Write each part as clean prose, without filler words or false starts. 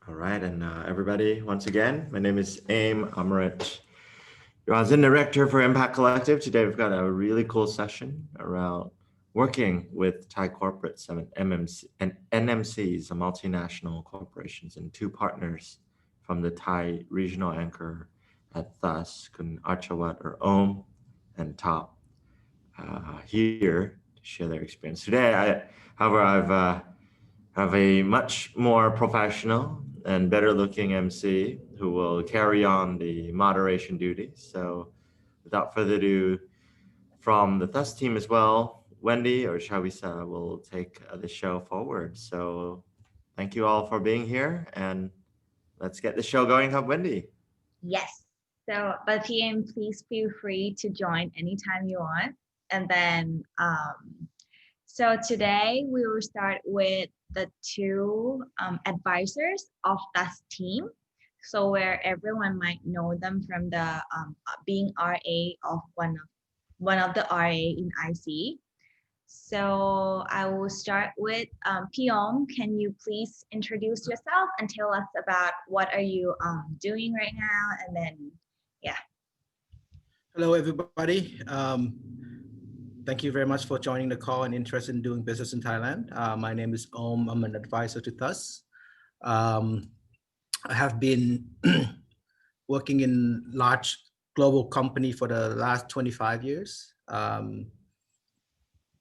All right, and everybody, once again, my name is Amarit Charoenphan, Director for Impact Collective. Today we've got a really cool session around working with Thai corporates and NMCs, the multinational corporations, and two partners from the Thai regional anchor at THUS, Kun Archawat or Om and Top, here to share their experience. Today, however, I've have a much more professional and better looking MC who will carry on the moderation duties. So without further ado, from the THUS team as well, Wendy or Chawisa will take the show forward. So thank you all for being here and let's get the show going. Have Wendy. Yes. So, but PM, please feel free to join anytime you want. And then, so today we will start with the two advisors of that team. So where everyone might know them from the being RA of one of the RA in IC. So I will start with Piom. Can you please introduce yourself and tell us about what are you doing right now? And then, yeah. Hello, everybody. Thank you very much for joining the call and interested in doing business in Thailand. My name is Om. I'm an advisor to THUS. I have been working in large global company for the last 25 years.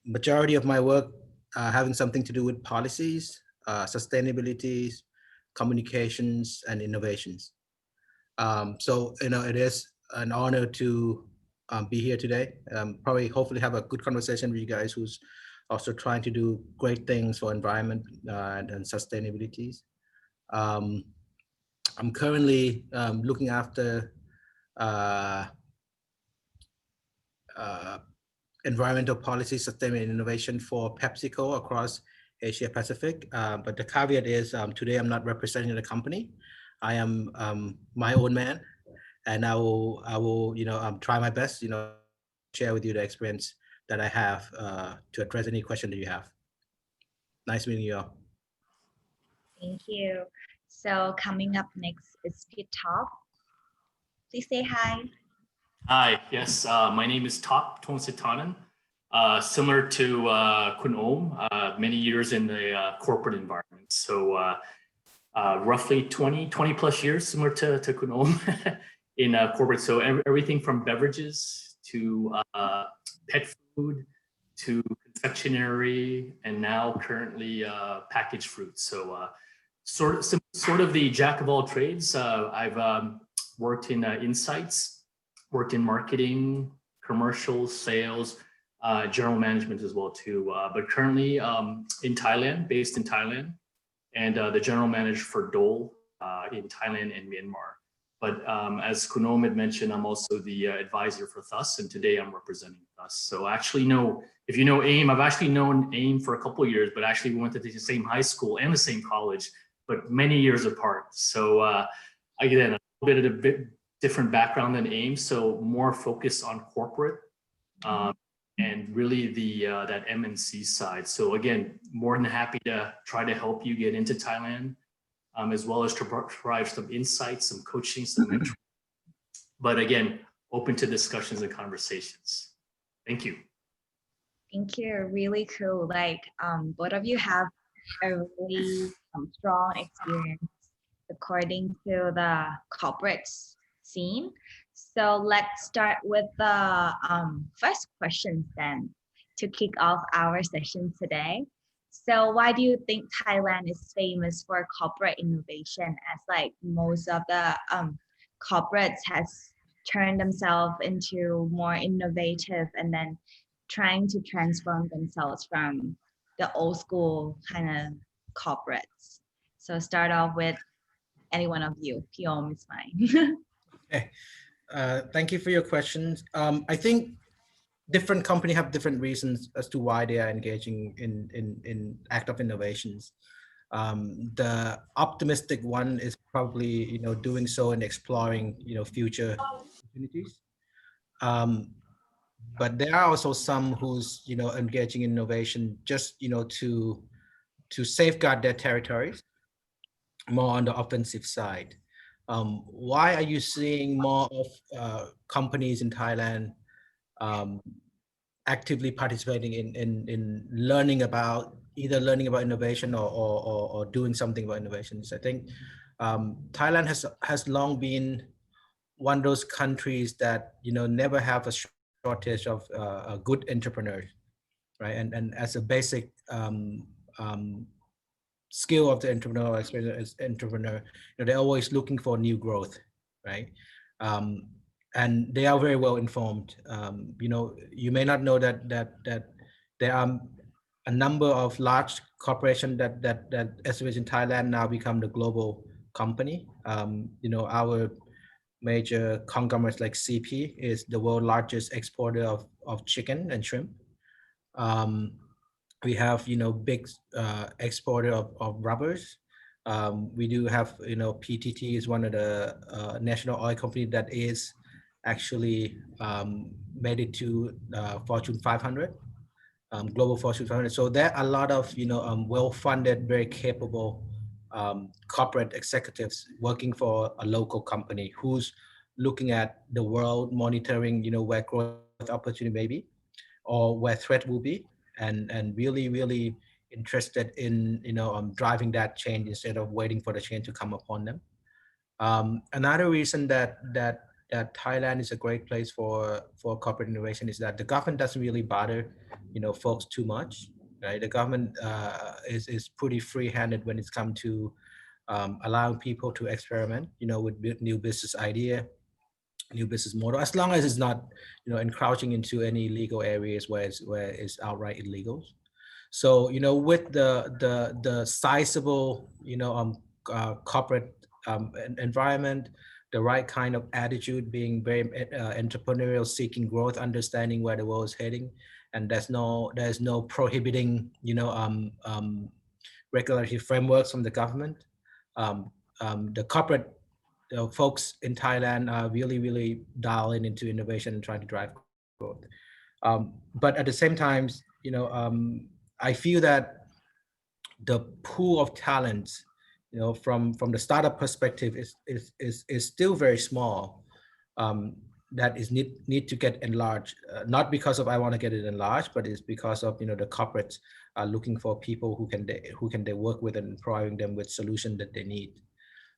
Majority of my work having something to do with policies, sustainability, communications, and innovations. So, it is an honor to be here today. Probably hopefully have a good conversation with you guys who's also trying to do great things for environment and sustainability. I'm currently looking after environmental policy, sustainability, and innovation for PepsiCo across Asia Pacific. But the caveat is today I'm not representing the company. I am my own man. And I will, try my best, share with you the experience that I have to address any question that you have. Nice meeting you all. Thank you. So coming up next is Pit Top. Please say hi. Hi, yes, my name is Taungsithanon. Similar to Kun Om, many years in the corporate environment. So roughly 20 plus years, similar to Kun Om. In corporate, so everything from beverages to pet food to confectionery, and now currently packaged fruits. So sort of the jack of all trades. I've worked in insights, worked in marketing, commercial sales, general management as well too. But currently in Thailand, based in Thailand, and the general manager for Dole in Thailand and Myanmar. But as Kun Om had mentioned, I'm also the advisor for THUS, and today I'm representing THUS. So actually if you know AIM, I've actually known AIM for a couple of years, but actually we went to the same high school and the same college, but many years apart. So again, a bit different background than AIM, so more focused on corporate and really that MNC side. So again, more than happy to try to help you get into Thailand. As well as to provide some insights, some coaching, some mentoring. But again, open to discussions and conversations. Thank you. Thank you. Really cool. Like both of you have a really strong experience according to the corporate scene. So let's start with the first questions then to kick off our session today. So why do you think Thailand is famous for corporate innovation, as like most of the corporates has turned themselves into more innovative and then trying to transform themselves from the old school kind of corporates? So start off with any one of you. Piom is fine. Okay. Thank you for your questions. I think different companies have different reasons as to why they are engaging in act of innovations. The optimistic one is probably doing so and exploring future opportunities. But there are also some who's engaging in innovation just to safeguard their territories. more on the offensive side. Why are you seeing more of companies in Thailand actively participating in learning about either learning about innovation or doing something about innovations? I think Thailand has long been one of those countries that never have a shortage of good entrepreneurs, right? And as a basic skill of the entrepreneurial experience as entrepreneur, they're always looking for new growth, right? And they are very well informed. You may not know that there are a number of large corporations that especially in Thailand now become the global company. Our major conglomerates like CP is the world's largest exporter of chicken and shrimp. We have big exporter of rubbers. We do have PTT is one of the national oil company that is actually made it to Fortune 500, global Fortune 500. So there are a lot of well-funded, very capable corporate executives working for a local company who's looking at the world, monitoring where growth opportunity may be or where threat will be, and really interested in driving that change instead of waiting for the change to come upon them. Another reason that Thailand is a great place for corporate innovation is that the government doesn't really bother folks too much, right? The government is pretty free-handed when it's come to allowing people to experiment with new business idea, new business model, as long as it's not encroaching into any legal areas where it's outright illegal. So with the sizable corporate environment, the right kind of attitude, being very entrepreneurial, seeking growth, understanding where the world is heading, and there's no prohibiting regulatory frameworks from the government. The corporate folks in Thailand are really dialing into innovation and trying to drive growth. But at the same time, I feel that the pool of talents, from the startup perspective is still very small. That is need to get enlarged, not because of I want to get it enlarged, but it's because of the corporates are looking for people who can they work with and providing them with solutions that they need.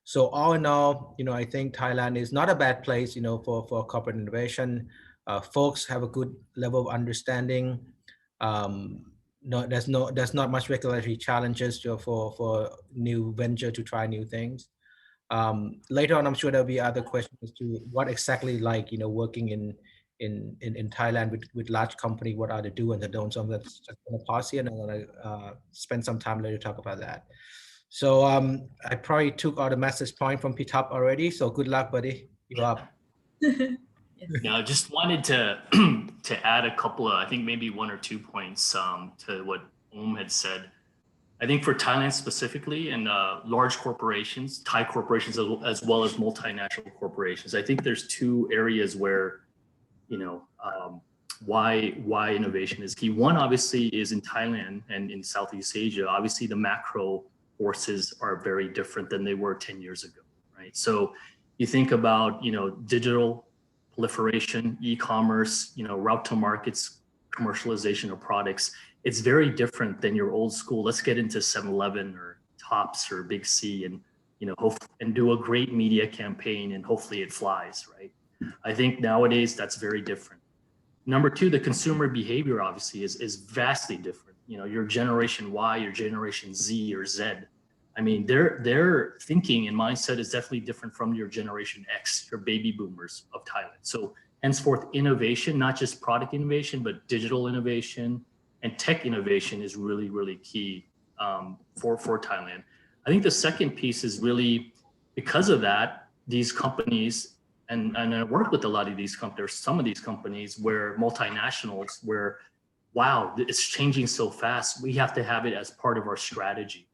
So all in all, I think Thailand is not a bad place, for corporate innovation. Folks have a good level of understanding. There's not much regulatory challenges for new venture to try new things. Later on, I'm sure there'll be other questions as to what exactly working in Thailand with large company, what are the do and the don't. So I'm just going to pause here and I'm going to spend some time later to talk about that. So I probably took all the message point from Pitap already. So good luck, buddy. You're up. Now, I just wanted to add a couple of, I think maybe one or 2 points to what Om had said. I think for Thailand specifically and large corporations, Thai corporations as well as multinational corporations, I think there's 2 areas where, why innovation is key. One obviously is in Thailand and in Southeast Asia. Obviously, the macro forces are very different than they were 10 years ago, right? So you think about, digital proliferation, e-commerce, route to markets, commercialization of products. It's very different than your old school. Let's get into 7-Eleven or Tops or Big C and, and do a great media campaign and hopefully it flies, right? I think nowadays that's very different. Number 2, the consumer behavior obviously is vastly different. Your generation Y, your generation Z or Z. I mean, their thinking and mindset is definitely different from your generation X, your baby boomers of Thailand. So henceforth, innovation, not just product innovation, but digital innovation and tech innovation is really key for Thailand. I think the second piece is really because of that, these companies, and I work with a lot of these companies, some of these companies where multinationals, where, wow, it's changing so fast. We have to have it as part of our strategy.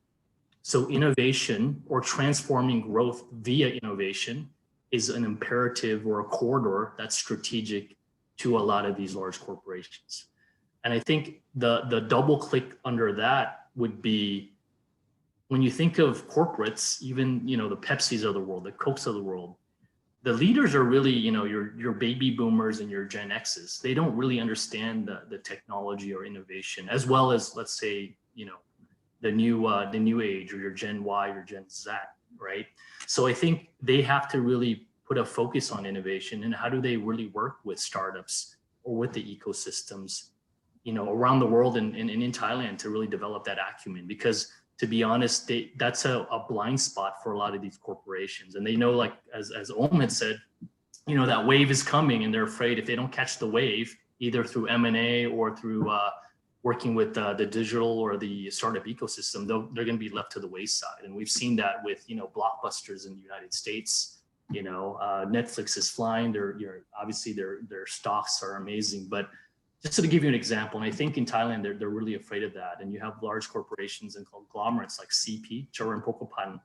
So innovation or transforming growth via innovation is an imperative or a corridor that's strategic to a lot of these large corporations. And I think the double click under that would be when you think of corporates, even, the Pepsis of the world, the Cokes of the world, the leaders are really, your baby boomers and your Gen X's. They don't really understand the technology or innovation, as well as, let's say, the new age, or your Gen Y or Gen Z, right? So I think they have to really put a focus on innovation, and how do they really work with startups or with the ecosystems, around the world and in Thailand, to really develop that acumen. Because to be honest, that's a blind spot for a lot of these corporations. And they know, like, as Om had said, that wave is coming, and they're afraid if they don't catch the wave, either through M&A or through working with the digital or the startup ecosystem, they're going to be left to the wayside. And we've seen that with, blockbusters in the United States. Netflix is flying. Obviously their stocks are amazing, but just to give you an example, and I think in Thailand, they're really afraid of that. And you have large corporations and conglomerates like CP, Charoenphan,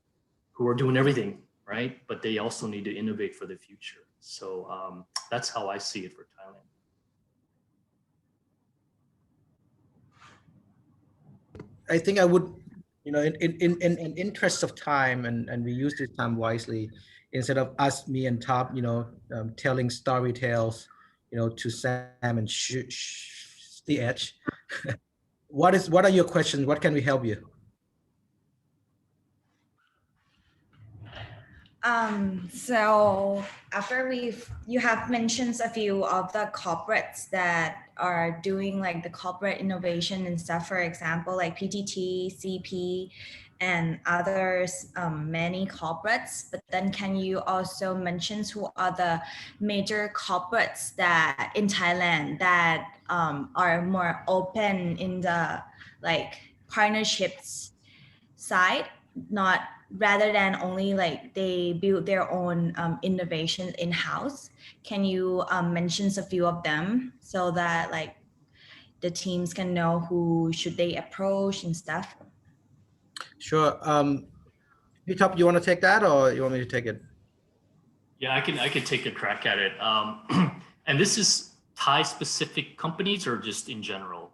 who are doing everything, right? But they also need to innovate for the future. So that's how I see it for Thailand. I think I would, in interest of time, and we use this time wisely, instead of us, me and Top, telling story tales, to Sam and the edge. What are your questions? What can we help you? So after you have mentioned a few of the corporates that are doing like the corporate innovation and stuff, for example, like PTT, CP, and others, many corporates. But then can you also mention who are the major corporates that in Thailand that are more open in the like partnerships side, not rather than only like they build their own innovations in-house? Can you mention a few of them so that like the teams can know who should they approach and stuff? Sure. Top, you want to take that, or you want me to take it? Yeah, I can take a crack at it. And this is Thai specific companies or just in general,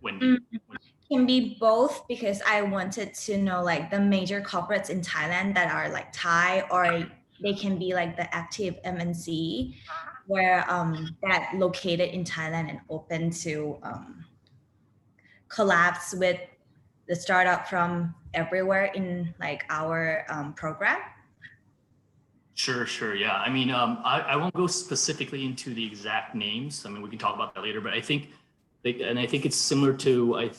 Wendy? Can be both, because I wanted to know like the major corporates in Thailand that are like Thai, or they can be like the active MNC where that located in Thailand and open to collabs with the startup from everywhere in like our program. Sure. Yeah. I mean, I won't go specifically into the exact names. I mean, we can talk about that later, but I think it's similar to,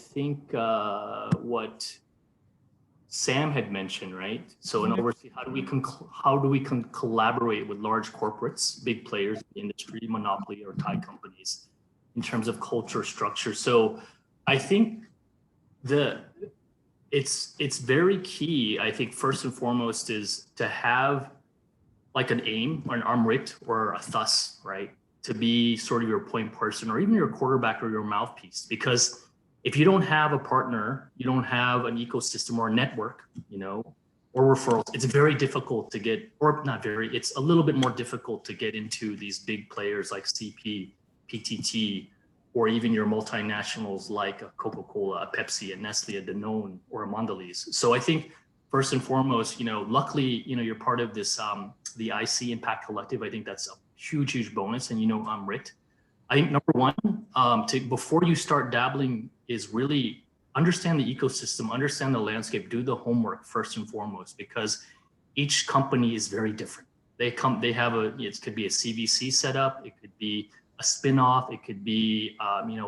what Sam had mentioned, right? So in other words, how do we collaborate with large corporates, big players in the industry, monopoly or Thai companies, in terms of culture structure? So I think it's very key. I think first and foremost is to have like an aim or an Amarit or a thus, right? To be sort of your point person, or even your quarterback or your mouthpiece. Because if you don't have a partner, you don't have an ecosystem or a network, or referrals, it's very difficult to get, or not very, it's a little bit more difficult to get into these big players like CP, PTT, or even your multinationals like a Coca-Cola, a Pepsi, a Nestle, a Danone, or a Mondelez. So I think first and foremost, luckily, you're part of this, the IC Impact Collective. I think that's a huge bonus. And Amarit, I think number one, before you start dabbling, is really understand the ecosystem, understand the landscape, do the homework first and foremost, because each company is very different. It could be a CVC setup, it could be a spin-off, it could be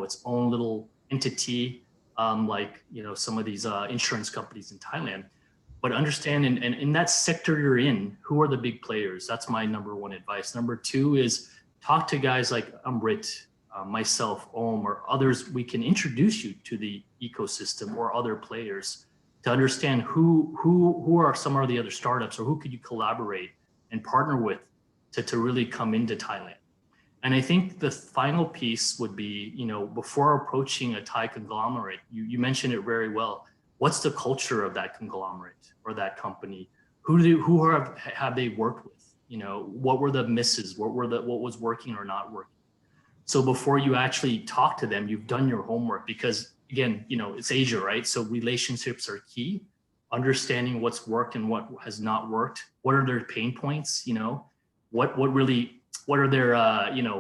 its own little entity, like some of these insurance companies in Thailand. But understand and in that sector you're in, who are the big players? That's my number one advice. Number two is talk to guys like Amarit, myself, Om, or others. We can introduce you to the ecosystem or other players to understand who are some of the other startups, or who could you collaborate and partner with to really come into Thailand. And I think the final piece would be, before approaching a Thai conglomerate, you mentioned it very well. What's the culture of that conglomerate or that company? Who have they worked with? What were the misses? What was working or not working? So before you actually talk to them, you've done your homework, because again, it's Asia, right? So relationships are key. Understanding what's worked and what has not worked. What are their pain points? What are their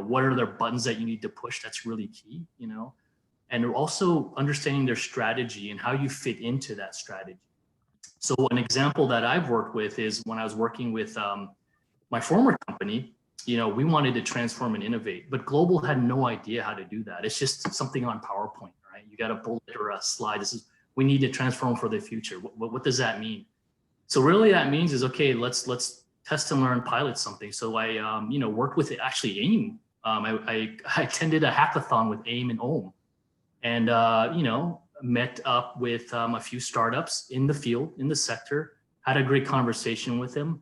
what are their buttons that you need to push? That's really key. And also understanding their strategy and how you fit into that strategy. So an example that I've worked with is when I was working with my former company. We wanted to transform and innovate, but Global had no idea how to do that. It's just something on PowerPoint, right? You got a bullet or a slide. We need to transform for the future. What does that mean? So really that means is, okay, let's test and learn, pilot something. So I, worked with actually AIM. I attended a hackathon with AIM and OHM, and, met up with a few startups in the field, in the sector, had a great conversation with them.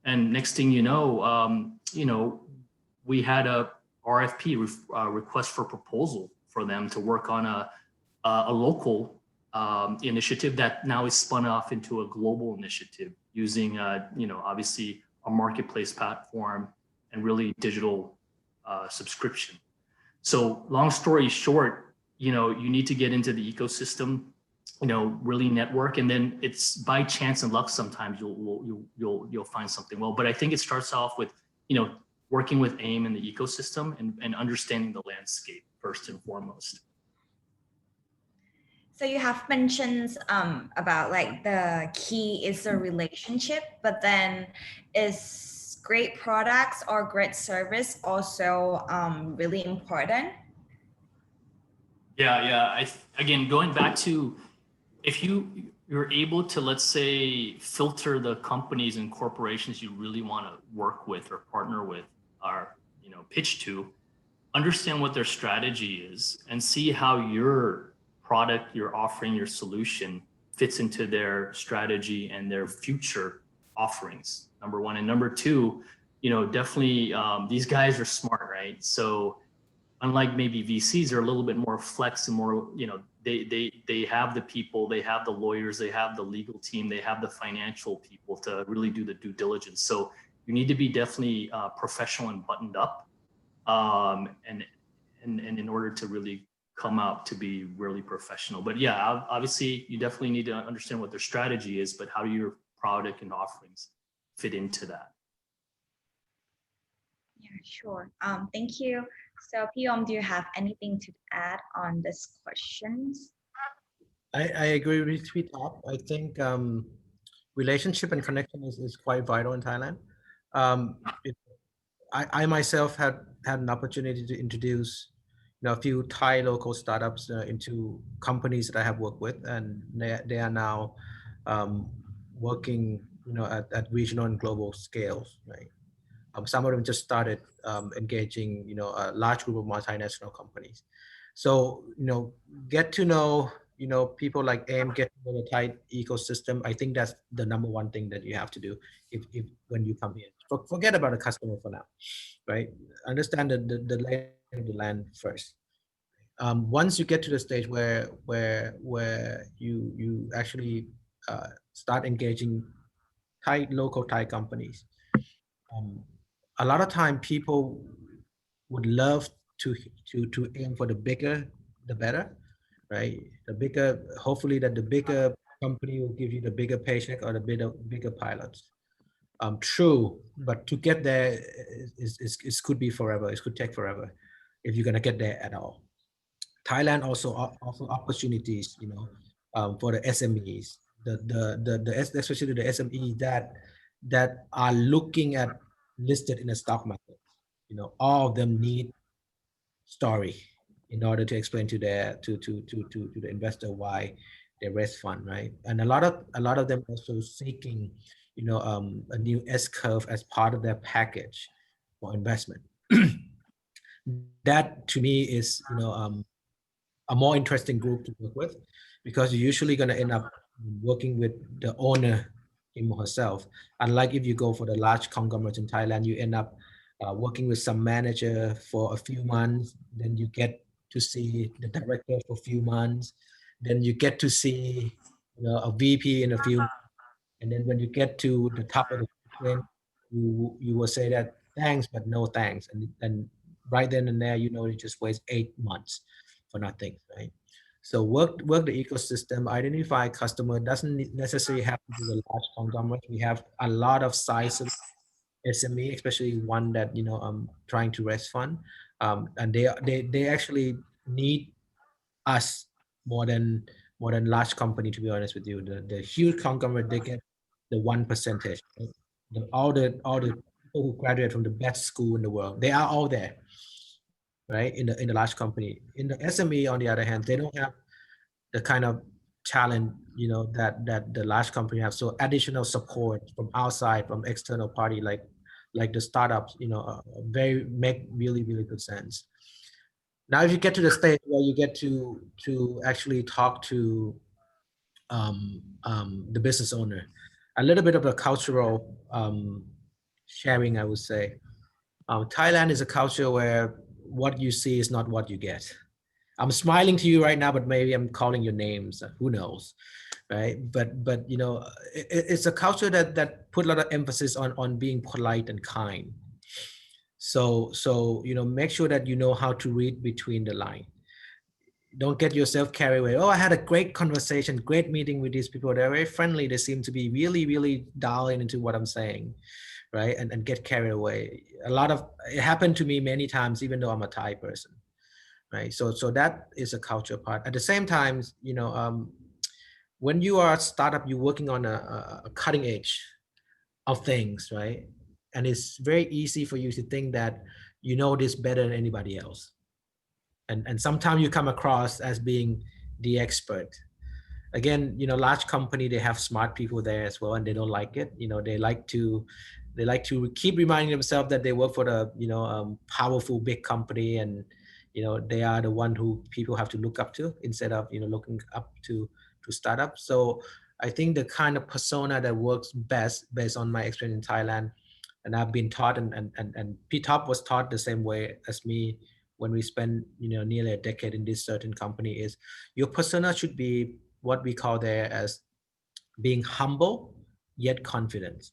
And next thing you know, we had a RFP, request for proposal, for them to work on a local initiative that now is spun off into a global initiative using, obviously a marketplace platform and really digital subscription. So long story short, you need to get into the ecosystem, really network, and then it's by chance and luck sometimes you'll find something. Well, but I think it starts off with working with AIM in the ecosystem and understanding the landscape first and foremost. So you have mentioned about like the key is the relationship, but then is great products or great service also really important? Yeah. Again, going back to, if you're able to, let's say, filter the companies and corporations you really want to work with or partner with, or pitch to, understand what their strategy is and see how your product, your offering, your solution fits into their strategy and their future offerings, number one. And number two, definitely these guys are smart, right? So unlike maybe VCs, are a little bit more flex and more, they have the people, they have the lawyers, they have the legal team, they have the financial people to really do the due diligence. So you need to be definitely professional and buttoned up, and in order to really come out to be really professional. But yeah, obviously you definitely need to understand what their strategy is, but how do your product and offerings fit into that? Yeah, sure. Thank you. So Piom, do you have anything to add on this questions? I agree with Top. I think relationship and connection is quite vital in Thailand. I myself had an opportunity to introduce a few Thai local startups into companies that I have worked with, and they are now working at regional and global scales, right? Some of them just started engaging a large group of multinational companies. So get to know people like AIM, get to know the Thai ecosystem. I think that's the number one thing that you have to do if when you come here. Forget about the customer for now, right? Understand the lay of the land first. Once you get to the stage where you actually start engaging local Thai companies, a lot of time people would love to aim for the bigger, the better, right? The bigger, hopefully that the bigger company will give you the bigger paycheck or the bigger pilots. True, but to get there is could be forever. It could take forever if you're gonna get there at all. Thailand also offers opportunities, for the SMEs, especially the SMEs that are looking at listed in the stock market. All of them need story in order to explain to the investor why they raise fund, right? And a lot of them also seeking a new S curve as part of their package for investment. That to me is a more interesting group to work with, because you're usually going to end up working with the owner him or herself. Unlike if you go for the large conglomerate in Thailand, you end up working with some manager for a few months, then you get to see the director for a few months, then you get to see a VP in a few months. And then when you get to the top of the chain, you will say that thanks, but no thanks. And right then and there, you just waste 8 months for nothing, right? So work the ecosystem, identify customer. Doesn't necessarily have to be a large conglomerate. We have a lot of size of SME, especially one that trying to raise fund, and they actually need us more than large company, to be honest with you. The huge conglomerate, they get the 1%. Right? All the people who graduate from the best school in the world, they are all there, right? In the large company. In the SME, on the other hand, they don't have the kind of talent that the large company have. So additional support from outside, from external party, like the startups, very make really good sense. Now, if you get to the stage where you get to actually talk to the business owner, a little bit of a cultural sharing, I would say. Thailand is a culture where what you see is not what you get. I'm smiling to you right now, but maybe I'm calling your names. Who knows, right? But it's a culture that put a lot of emphasis on being polite and kind. So make sure that you know how to read between the line. Don't get yourself carried away. Oh, I had a great conversation, great meeting with these people. They're very friendly. They seem to be really dialing into what I'm saying, right? And get carried away. It happened to me many times, even though I'm a Thai person, right? So that is a culture part. At the same time, when you are a startup, you're working on a cutting edge of things, right? And it's very easy for you to think that you know this better than anybody else. And sometimes you come across as being the expert. Again, large company, they have smart people there as well, and they don't like it. They like to keep reminding themselves that they work for the powerful big company, and they are the one who people have to look up to instead of looking up to startups. So I think the kind of persona that works best, based on my experience in Thailand, and I've been taught, and P-Top was taught the same way as me when we spent nearly a decade in this certain company, is your persona should be what we call there as being humble yet confident.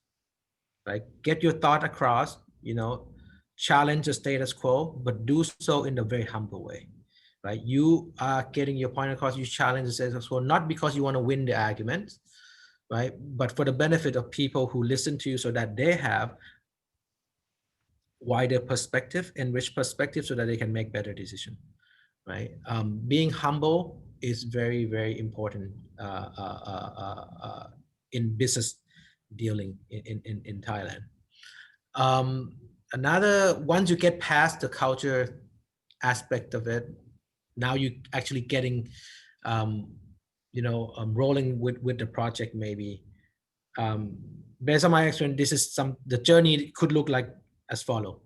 Right? Get your thought across, challenge the status quo, but do so in a very humble way. Right? You are getting your point across, you challenge the status quo, not because you want to win the argument, right? But for the benefit of people who listen to you, so that they have wider perspective, enriched perspective, so that they can make better decisions, right? Being humble is very important in business dealing in Thailand. Once you get past the culture aspect of it, now you actually getting rolling with the project. Maybe based on my experience, the journey could look like as follow.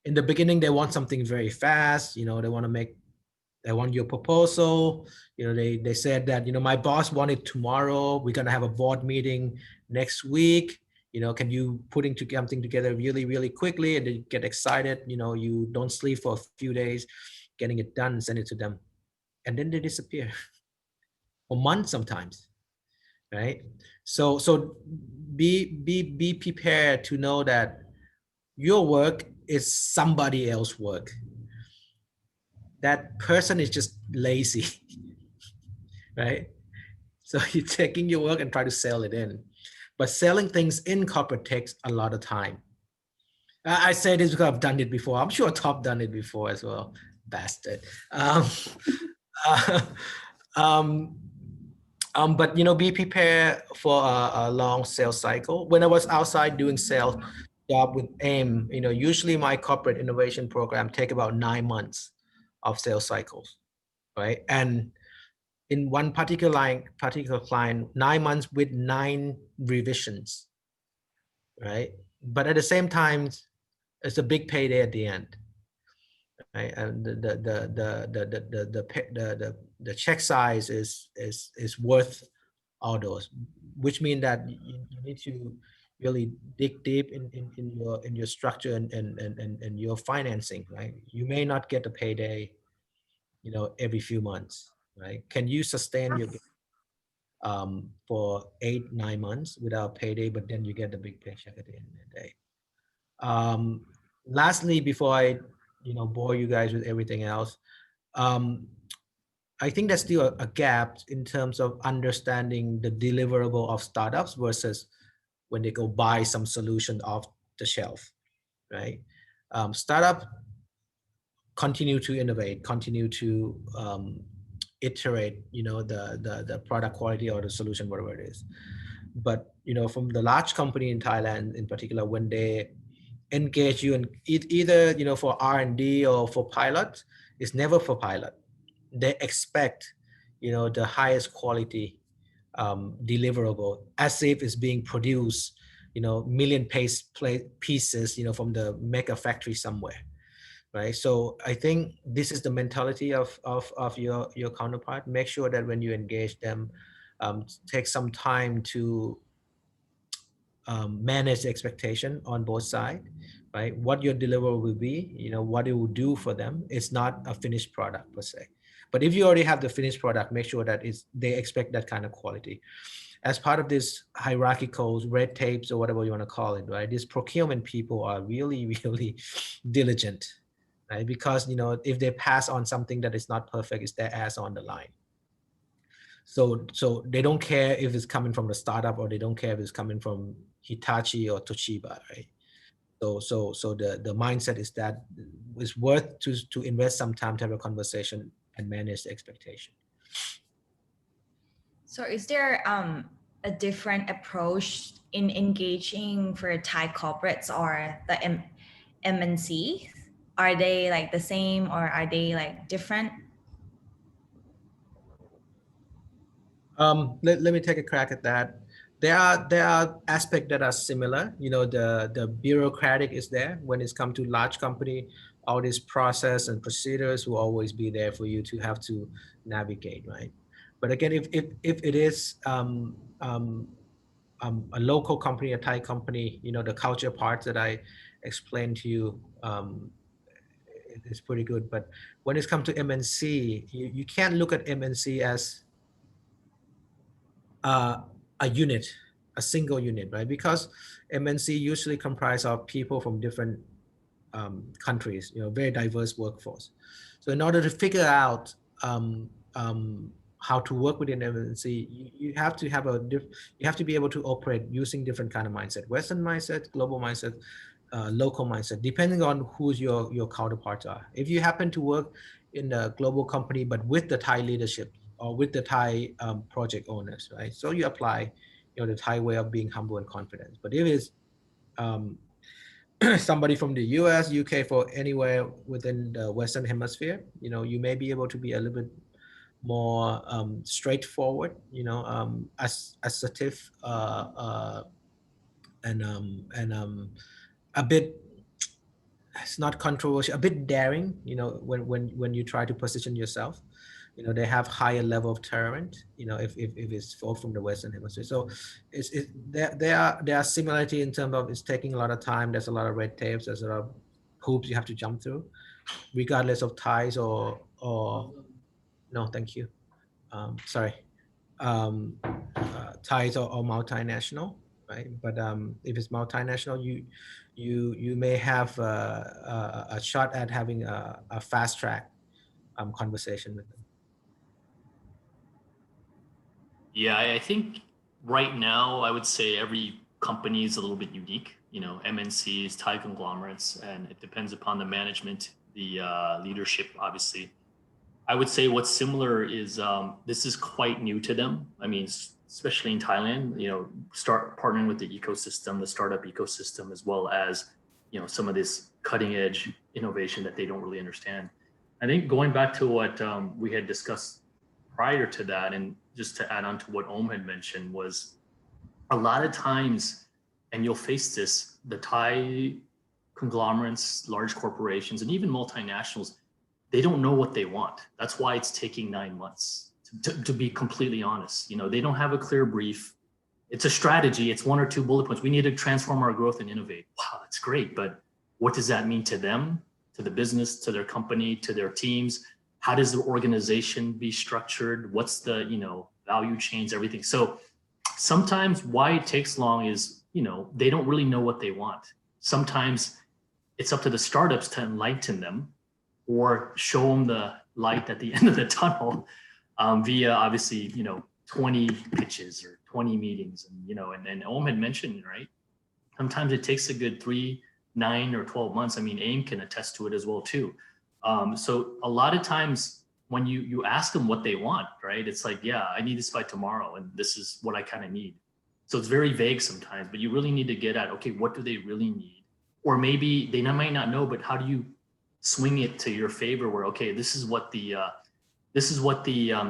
In the beginning, they want something very fast. They want your proposal. They said that my boss wanted tomorrow. We're gonna have a board meeting next week. Can you putting something together really quickly? And they get excited. You don't sleep for a few days, getting it done, send it to them, and then they disappear for months sometimes, right? So be prepared to know that your work is somebody else's work. That person is just lazy, right? So you're taking your work and try to sell it in. But selling things in corporate takes a lot of time. I say this because I've done it before. I'm sure Top done it before as well. Bastard. But be prepared for a long sales cycle. When I was outside doing sales job with AIM, usually my corporate innovation program take about 9 months of sales cycles, right? And in one particular client, 9 months with 9 revisions, right? But at the same time, it's a big payday at the end, right? And the check size is worth all those, which means that you need to really dig deep in your structure and your financing, right? You may not get a payday, every few months, right? Can you sustain your for 8-9 months without payday, but then you get the big paycheck at the end of the day? Lastly, before I bore you guys with everything else, I think there's still a gap in terms of understanding the deliverable of startups versus when they go buy some solution off the shelf, right? Startup continue to innovate, continue to iterate, the product quality or the solution, whatever it is. But from the large company in Thailand, in particular, when they engage you in either for R&D or for pilot, it's never for pilot. They expect the highest quality deliverable as if it's being produced million pieces from the mega factory somewhere, right? So I think this is the mentality of your counterpart. Make sure that when you engage them, take some time to manage the expectation on both sides, right? What your deliverable will be, what it will do for them. It's not a finished product per se. But if you already have the finished product, make sure that they expect that kind of quality. As part of this hierarchical red tapes or whatever you want to call it, right? These procurement people are really, really diligent, right? Because if they pass on something that is not perfect, it's their ass on the line. So they don't care if it's coming from the startup or they don't care if it's coming from Hitachi or Toshiba, right? So the mindset is that it's worth to invest some time to have a conversation and manage the expectation. So is there a different approach in engaging for Thai corporates or the MNC? Are they like the same or are they like different? Let me take a crack at that. There are aspects that are similar. The bureaucratic is there when it's come to large company. All this process and procedures will always be there for you to have to navigate, right? But again, if it is a local company, a Thai company, the culture part that I explained to you is pretty good. But when it's come to MNC, you can't look at MNC as a unit, a single unit, right? Because MNC usually comprise of people from different countries, very diverse workforce. So in order to figure out how to work within MNC, you have to have you have to be able to operate using different kind of mindset, Western mindset, global mindset, local mindset, depending on who's your counterparts are. If you happen to work in a global company, but with the Thai leadership or with the Thai project owners, right? So you apply, the Thai way of being humble and confident. But if it's somebody from the US, UK, for anywhere within the Western hemisphere, you may be able to be a little bit more straightforward, assertive, and a bit, it's not controversial, a bit daring, when you try to position yourself. They have higher level of tolerance, if it's fall from the Western hemisphere. So there are similarity in terms of it's taking a lot of time. There's a lot of red tapes. There's a lot of hoops you have to jump through, regardless of ties or no, thank you. Sorry, ties or multinational, right? But if it's multinational, you may have a shot at having a fast track conversation with them. Yeah, I think right now I would say every company is a little bit unique. MNCs, Thai conglomerates, and it depends upon the management, the leadership, obviously. I would say what's similar is this is quite new to them. I mean, especially in Thailand, start partnering with the ecosystem, the startup ecosystem, as well as, some of this cutting edge innovation that they don't really understand. I think going back to what we had discussed prior to that, and just to add on to what Om had mentioned, was a lot of times, and you'll face this, the Thai conglomerates, large corporations, and even multinationals, they don't know what they want. That's why it's taking 9 months, to be completely honest. They don't have a clear brief. It's a strategy. It's 1 or 2 bullet points. We need to transform our growth and innovate. Wow, that's great. But what does that mean to them, to the business, to their company, to their teams? How does the organization be structured? What's the, value chains, everything. So sometimes why it takes long is, they don't really know what they want. Sometimes it's up to the startups to enlighten them or show them the light at the end of the tunnel via obviously, 20 pitches or 20 meetings. And Om had mentioned, right? Sometimes it takes a good 3, 9, or 12 months. I mean, AIM can attest to it as well too. So a lot of times when you ask them what they want, right? It's like, yeah, I need this by tomorrow, and this is what I kind of need. So it's very vague sometimes, but you really need to get at, okay, what do they really need? Or maybe they might not know, but how do you swing it to your favor where, okay, this is what the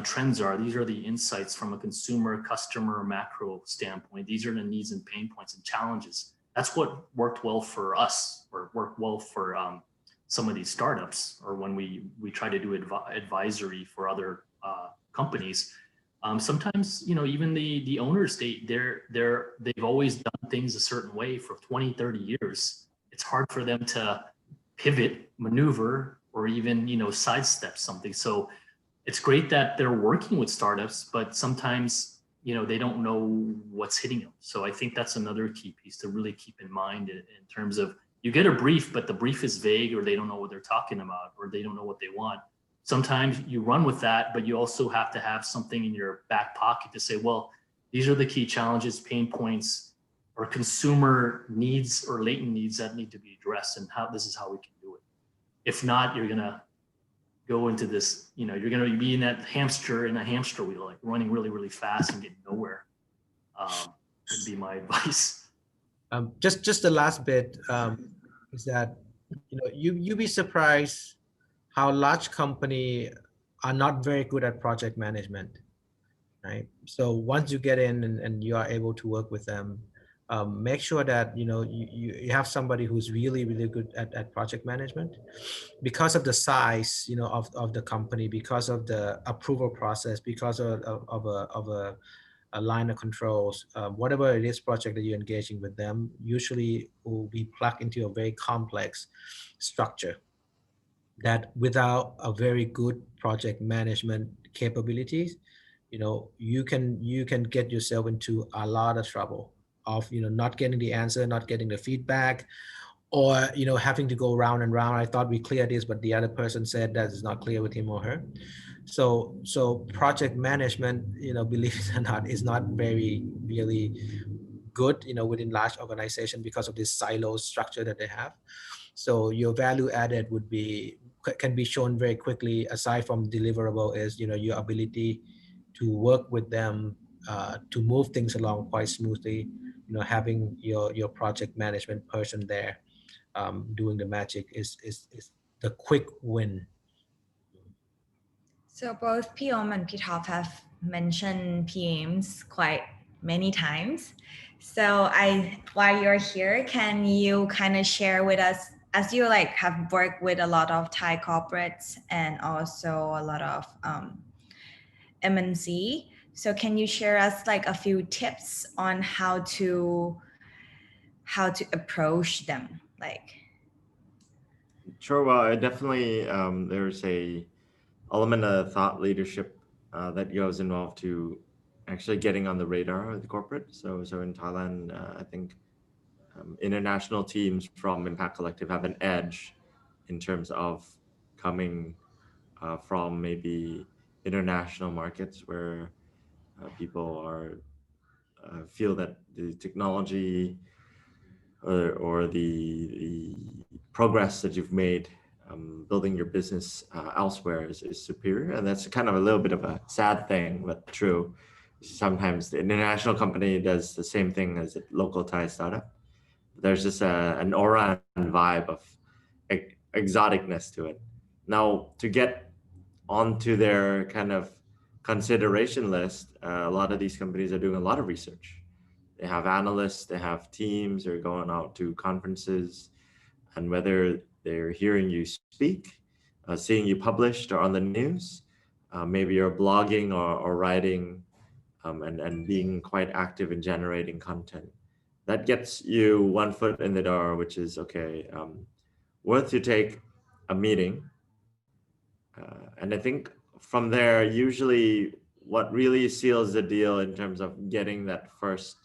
trends are. These are the insights from a consumer, customer, macro standpoint. These are the needs and pain points and challenges. That's what worked well for us, or worked well for some of these startups, or when we try to do advisory for other companies. Sometimes, even the owners, they've always done things a certain way for 20, 30 years. It's hard for them to pivot, maneuver, or even, sidestep something. So it's great that they're working with startups, but sometimes, they don't know what's hitting them. So I think that's another key piece to really keep in mind in terms of, you get a brief, but the brief is vague, or they don't know what they're talking about, or they don't know what they want. Sometimes you run with that, but you also have to have something in your back pocket to say, well, these are the key challenges, pain points, or consumer needs or latent needs that need to be addressed, and this is how we can do it. If not, you're gonna go into this, you're gonna be in that hamster wheel, like running really, really fast and getting nowhere. Would be my advice. Just the last bit is that you'd be surprised how large company are not very good at project management, right? So once you get in and you are able to work with them, make sure that you have somebody who's really, really good at project management, because of the size of the company, because of the approval process, because of a line of controls, whatever it is project that you're engaging with them, usually will be plugged into a very complex structure that without a very good project management capabilities, you can get yourself into a lot of trouble of not getting the answer, not getting the feedback, or having to go round and round. I thought we cleared this, but the other person said that is not clear with him or her. So project management, believe it or not, is not very really good within large organization because of this silo structure that they have. So your value added can be shown very quickly, aside from deliverable, is your ability to work with them to move things along quite smoothly. Having your project management person there doing the magic is the quick win. So both Piom and Pitov have mentioned PMs quite many times. So while you're here, can you kind of share with us, as you have worked with a lot of Thai corporates and also a lot of MNC. So can you share us a few tips on how to approach them? Sure. Well, definitely there's a element of thought leadership that goes involved to actually getting on the radar of the corporate. So in Thailand, I think international teams from Impact Collective have an edge in terms of coming from maybe international markets where people are feel that the technology or the progress that you've made building your business elsewhere is superior. And that's kind of a little bit of a sad thing, but true. Sometimes the international company does the same thing as a local Thai startup. There's just an aura and vibe of exoticness to it. Now, to get onto their kind of consideration list, a lot of these companies are doing a lot of research. They have analysts, they have teams, they're going out to conferences, and whether they're hearing you speak, seeing you published or on the news, maybe you're blogging or writing and being quite active in generating content. That gets you one foot in the door, which is okay, worth to take a meeting. And I think from there, usually what really seals the deal in terms of getting that first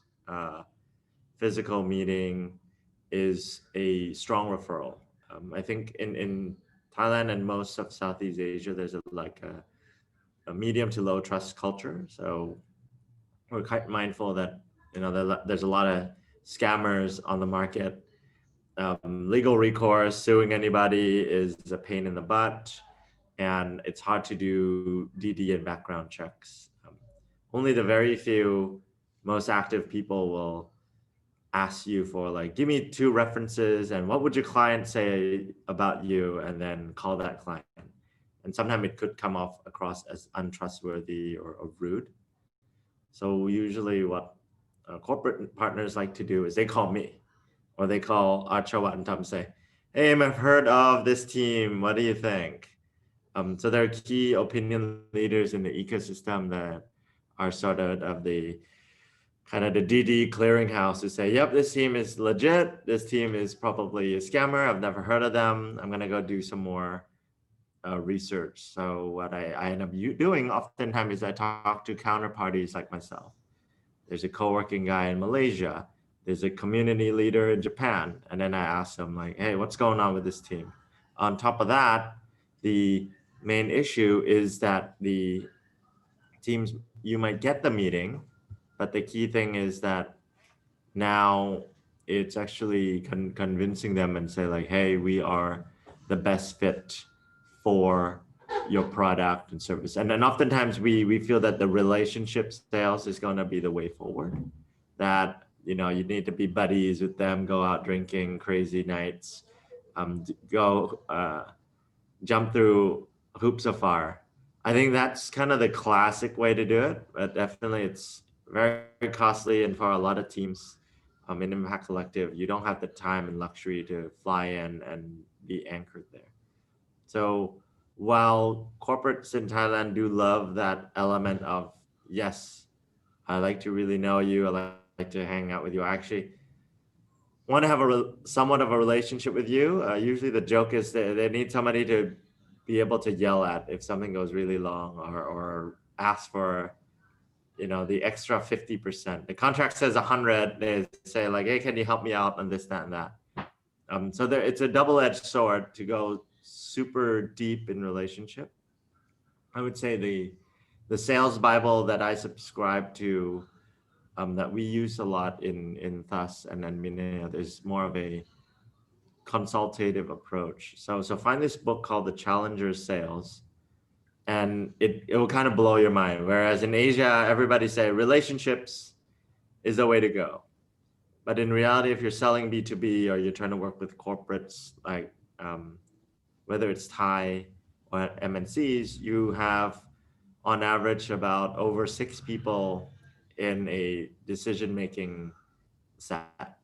physical meeting is a strong referral. I think in Thailand and most of Southeast Asia, there's a a medium to low trust culture. So we're quite mindful that, you know, there's a lot of scammers on the market. Legal recourse, suing anybody is a pain in the butt, and it's hard to do DD and background checks. Only the very few most active people will ask you for, like, give me 2 references and what would your client say about you, and then call that client. And sometimes it could come off across as untrustworthy or rude. So usually what corporate partners like to do is they call me, or they call Archawat and say, hey, I've heard of this team, what do you think? So there are key opinion leaders in the ecosystem that are sort of the kind of the DD clearinghouse to say, yep, this team is legit. This team is probably a scammer. I've never heard of them. I'm going to go do some more research. So what I end up doing oftentimes is I talk to counterparties like myself. There's a co-working guy in Malaysia. There's a community leader in Japan. And then I ask them, like, hey, what's going on with this team? On top of that, the main issue is that the teams, you might get the meeting, but the key thing is that now it's actually convincing them and say, like, hey, we are the best fit for your product and service. And then oftentimes we feel that the relationship sales is going to be the way forward, that, you know, you need to be buddies with them, go out drinking crazy nights, go jump through hoops of fire. I think that's kind of the classic way to do it, but definitely it's very costly. And for a lot of teams in Impact Collective, you don't have the time and luxury to fly in and be anchored there. So while corporates in Thailand do love that element of, yes, I like to really know you, I like to hang out with you, I actually want to have somewhat of a relationship with you. Usually the joke is that they need somebody to be able to yell at if something goes really long, or ask for, you know, the extra 50%. The contract says 100, they say, like, hey, can you help me out on this, that, and that? So there, it's a double-edged sword to go super deep in relationship. I would say the sales Bible that I subscribe to, that we use a lot in Thus and then Minea, there's more of a consultative approach. So find this book called The Challenger Sales, and it will kind of blow your mind. Whereas in Asia, everybody say relationships is the way to go. But in reality, if you're selling B2B or you're trying to work with corporates, like whether it's Thai or MNCs, you have on average about over 6 people in a decision-making set.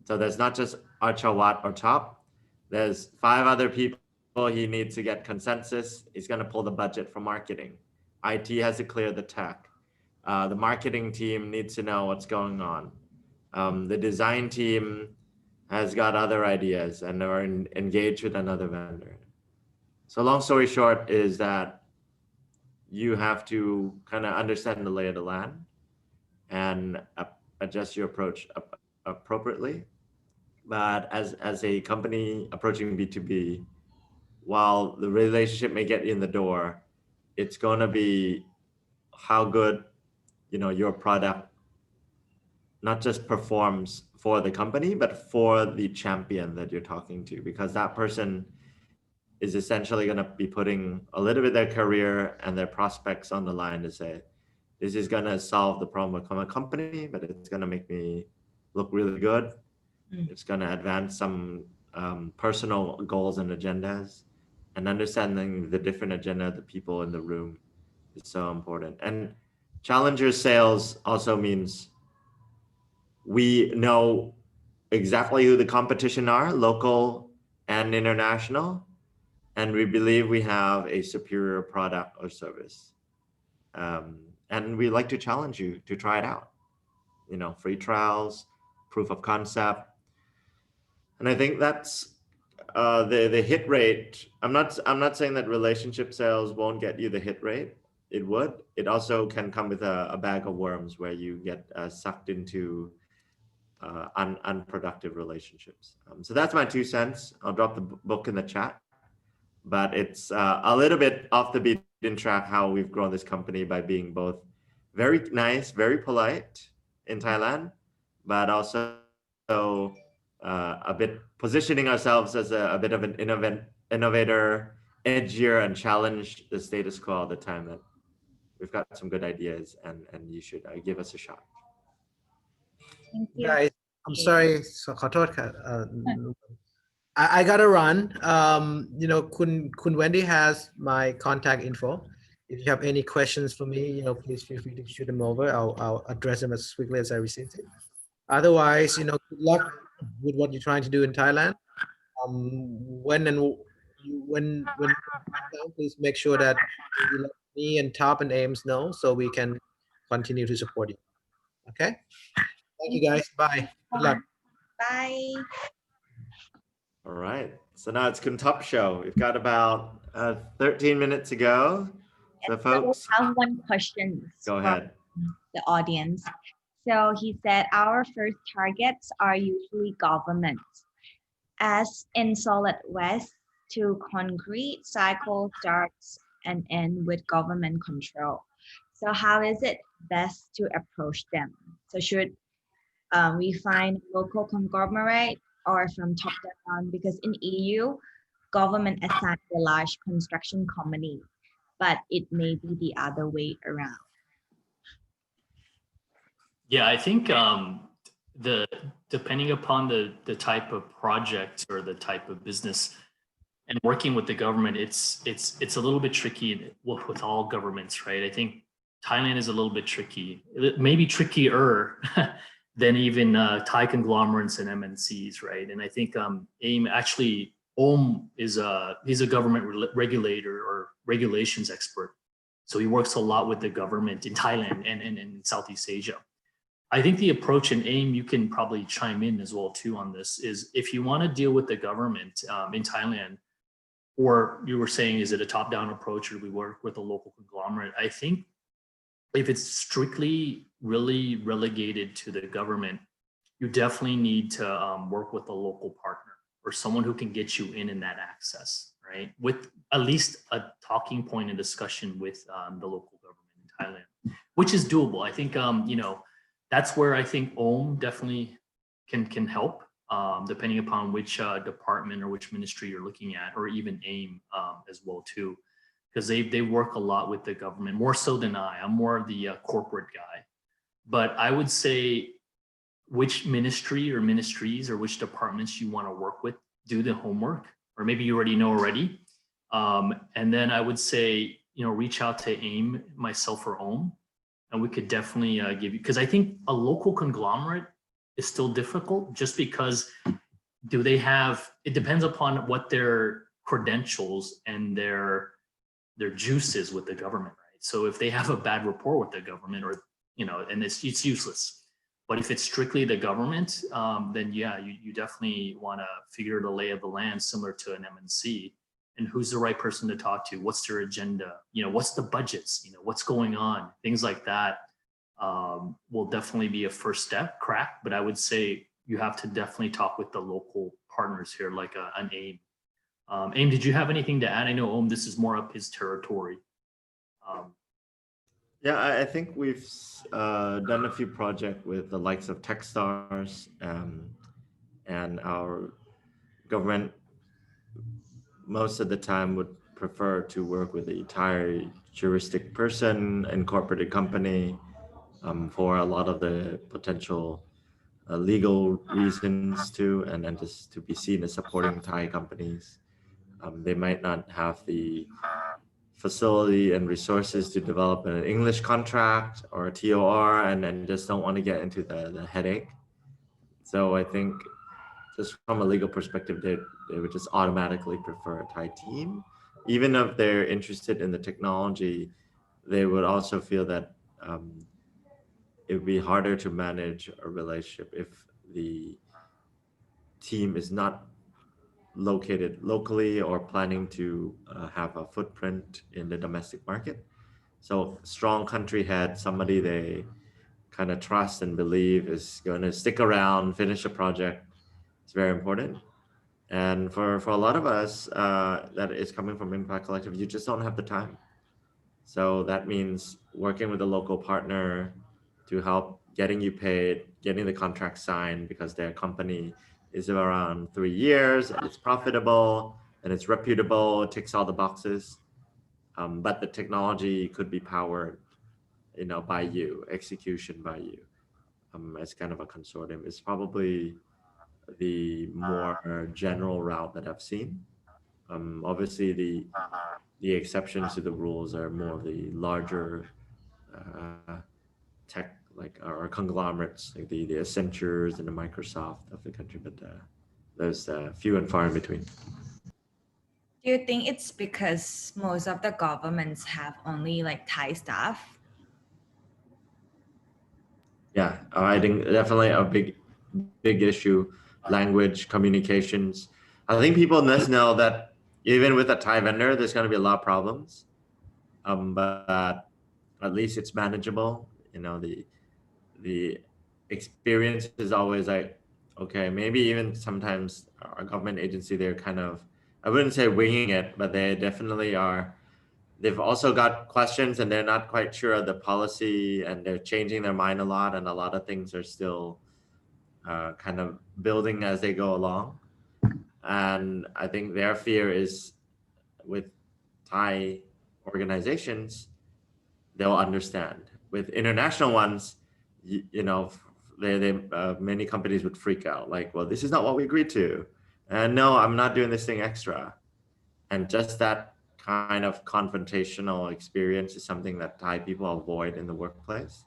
So there's not just Archawat or top, there's 5 other people he needs to get consensus. He's going to pull the budget from marketing. IT has to clear the tech. The marketing team needs to know what's going on. The design team has got other ideas and are engaged with another vendor. So long story short is that you have to kind of understand the lay of the land and adjust your approach appropriately. But as a company approaching B2B, while the relationship may get you in the door, it's going to be how good, you know, your product not just performs for the company, but for the champion that you're talking to, because that person is essentially going to be putting a little bit of their career and their prospects on the line to say, this is going to solve the problem of a company, but it's going to make me look really good. It's going to advance some personal goals and agendas, and understanding the different agenda of the people in the room is so important. And challenger sales also means we know exactly who the competition are, local and international, and we believe we have a superior product or service. And we like to challenge you to try it out, you know, free trials, proof of concept. And I think that's the hit rate. I'm not saying that relationship sales won't get you the hit rate. It would. It also can come with a bag of worms where you get sucked into unproductive relationships. So that's my 2 cents. I'll drop the book in the chat, but it's a little bit off the beaten didn't track how we've grown this company by being both very nice, very polite in Thailand, but also a bit positioning ourselves as a bit of an innovator, edgier, and challenge the status quo all the time. That we've got some good ideas, and you should give us a shot. Thank you. Guys, I'm sorry. So ขอโทษค่ะ I gotta run. You know, Kun Wendy has my contact info. If you have any questions for me, you know, please feel free to shoot them over. I'll address them as quickly as I receive it. Otherwise, you know, good luck with what you're trying to do in Thailand. When please make sure that you let me and Top and Ames know so we can continue to support you. Okay. Thank you guys. Bye. Good luck. Bye. All right. So now it's Kun Top show. We've got about 13 minutes to go. So folks, I have one question. Go ahead. The audience. So he said our first targets are usually government, as in Solid West to concrete cycle starts and end with government control. So how is it best to approach them? So should we find local conglomerate or from top down? Because in EU, government assigns a large construction company, but it may be the other way around. Yeah, I think depending upon the type of project or the type of business and working with the government, it's a little bit tricky with all governments, right? I think Thailand is a little bit tricky, maybe trickier than even Thai conglomerates and MNCs, right? And I think AIM actually, he's a government regulator or regulations expert. So he works a lot with the government in Thailand and in Southeast Asia. I think the approach in AIM, you can probably chime in as well too on this, is if you want to deal with the government in Thailand, or you were saying, is it a top-down approach or do we work with a local conglomerate? I think if it's strictly really relegated to the government, you definitely need to work with a local partner or someone who can get you in that access, right? With at least a talking point and discussion with the local government in Thailand, which is doable. I think, you know, that's where I think OM definitely can help, depending upon which department or which ministry you're looking at, or even AIM as well too, because they work a lot with the government, more so than I'm more of the corporate guy. But I would say which ministry or ministries or which departments you want to work with, do the homework, or maybe you already know already. And then I would say, you know, reach out to AIM, myself or OM, and we could definitely give you, because I think a local conglomerate is still difficult just because it depends upon what their credentials and their juice is with the government, right? So if they have a bad rapport with the government, or, you know, and it's useless. But if it's strictly the government, then yeah, you definitely want to figure the lay of the land similar to an MNC. And who's the right person to talk to? What's their agenda? You know, what's the budgets? You know, what's going on? Things like that will definitely be a first step, crack. But I would say you have to definitely talk with the local partners here, like an AIM. AIM, did you have anything to add? I know OM, this is more up his territory. Yeah, I think we've done a few projects with the likes of Techstars, and our government most of the time would prefer to work with the entire juristic person, incorporated company, for a lot of the potential legal reasons too, and just to be seen as supporting Thai companies. They might not have the facility and resources to develop an English contract or a TOR, and just don't want to get into the headache. So I think just from a legal perspective, they would just automatically prefer a Thai team. Even if they're interested in the technology, they would also feel that it would be harder to manage a relationship if the team is not located locally or planning to have a footprint in the domestic market. So strong country head, somebody they kind of trust and believe is going to stick around, finish a project. It's very important. And for a lot of us that is coming from Impact Collective, you just don't have the time. So that means working with a local partner to help getting you paid, getting the contract signed because their company is around 3 years and it's profitable and it's reputable, it ticks all the boxes. But the technology could be powered, by you, execution by you, as kind of a consortium. It's probably the more general route that I've seen. Obviously, the exceptions to the rules are more of the larger tech, like our conglomerates, like the Accentures and the Microsoft of the country, but there's few and far in between. Do you think it's because most of the governments have only like Thai staff? Yeah, I think definitely a big issue, language, communications. I think people must know that even with a Thai vendor, there's going to be a lot of problems, but at least it's manageable. The experience is always like, okay, maybe even sometimes our government agency, they're kind of, I wouldn't say winging it, but they definitely are. They've also got questions and they're not quite sure of the policy and they're changing their mind a lot, and a lot of things are still kind of building as they go along. And I think their fear is with Thai organizations, they'll understand. With international ones, many companies would freak out, like, well, this is not what we agreed to, and no, I'm not doing this thing extra. And just that kind of confrontational experience is something that Thai people avoid in the workplace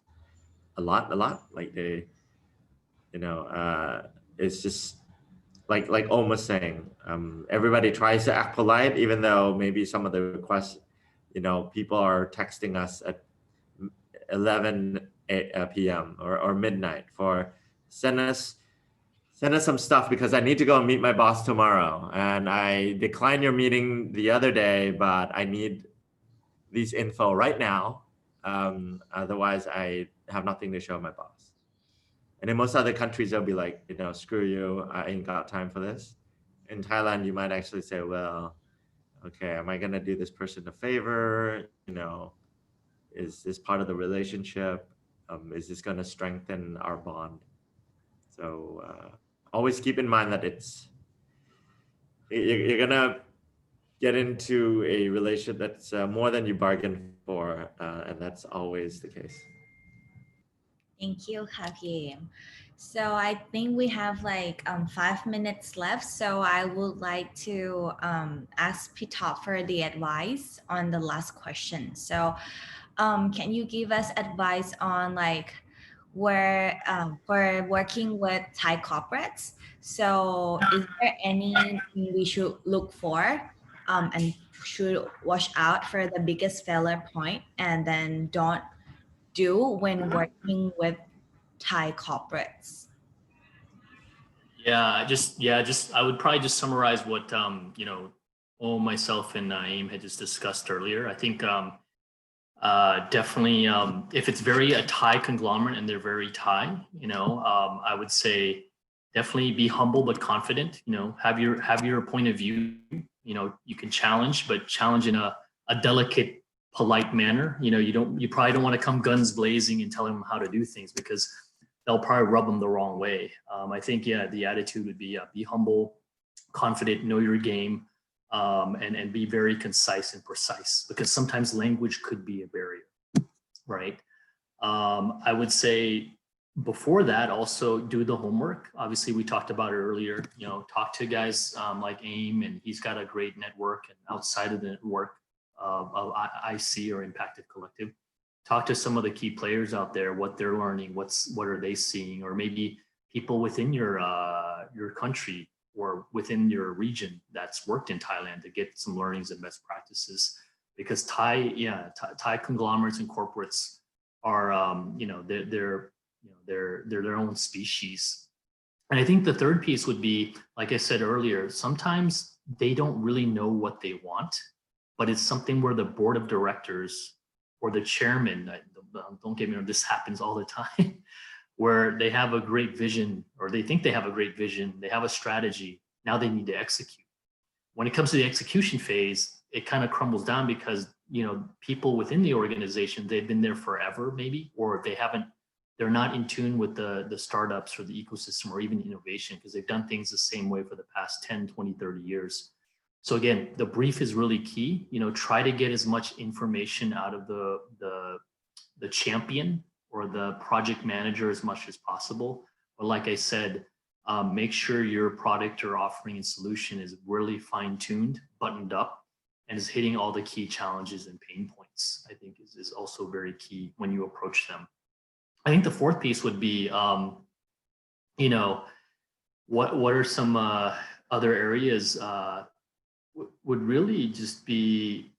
a lot. Like they, it's just like almost saying, everybody tries to act polite, even though maybe some of the requests, people are texting us at 11 p.m. or midnight for send us some stuff because I need to go and meet my boss tomorrow. And I declined your meeting the other day, but I need these info right now. Otherwise I have nothing to show my boss. And in most other countries, they'll be like, screw you, I ain't got time for this. In Thailand, you might actually say, well, okay, am I gonna do this person a favor? Is this part of the relationship? Is this gonna strengthen our bond? So always keep in mind that you're gonna get into a relationship that's more than you bargained for, and that's always the case. Thank you, Hakim. So I think we have like 5 minutes left. So I would like to ask Pitop for the advice on the last question. So can you give us advice on like where for working with Thai corporates? So is there anything we should look for and should watch out for the biggest failure point and then don't do when working with Thai corporates? I would probably just summarize what myself and Aim had just discussed earlier. I think definitely if it's very a Thai conglomerate and they're very Thai, I would say definitely be humble but confident. Have your point of view. You can challenge, but challenge in a delicate, polite manner. You probably don't want to come guns blazing and tell them how to do things because they'll probably rub them the wrong way. I think the attitude would be humble, confident, know your game, and be very concise and precise because sometimes language could be a barrier, right? I would say before that, also do the homework. Obviously, we talked about it earlier. Talk to guys like Aim, and he's got a great network. And outside of the network of IC or Impacted Collective, talk to some of the key players out there, what they're learning, what are they seeing, or maybe people within your country or within your region that's worked in Thailand to get some learnings and best practices. Because Thai conglomerates and corporates are, they're their own species. And I think the third piece would be, like I said earlier, sometimes they don't really know what they want, but it's something where the board of directors or the chairman, don't get me wrong, this happens all the time, where they have a great vision or they think they have a great vision, they have a strategy, now they need to execute. When it comes to the execution phase, it kind of crumbles down because people within the organization, they've been there forever maybe, or they're not in tune with the startups or the ecosystem or even innovation because they've done things the same way for the past 10, 20, 30 years. So again, the brief is really key. Try to get as much information out of the champion or the project manager as much as possible. But like I said, make sure your product or offering and solution is really fine-tuned, buttoned up, and is hitting all the key challenges and pain points. I think is also very key when you approach them. I think the fourth piece would be, what are some other areas would really just be,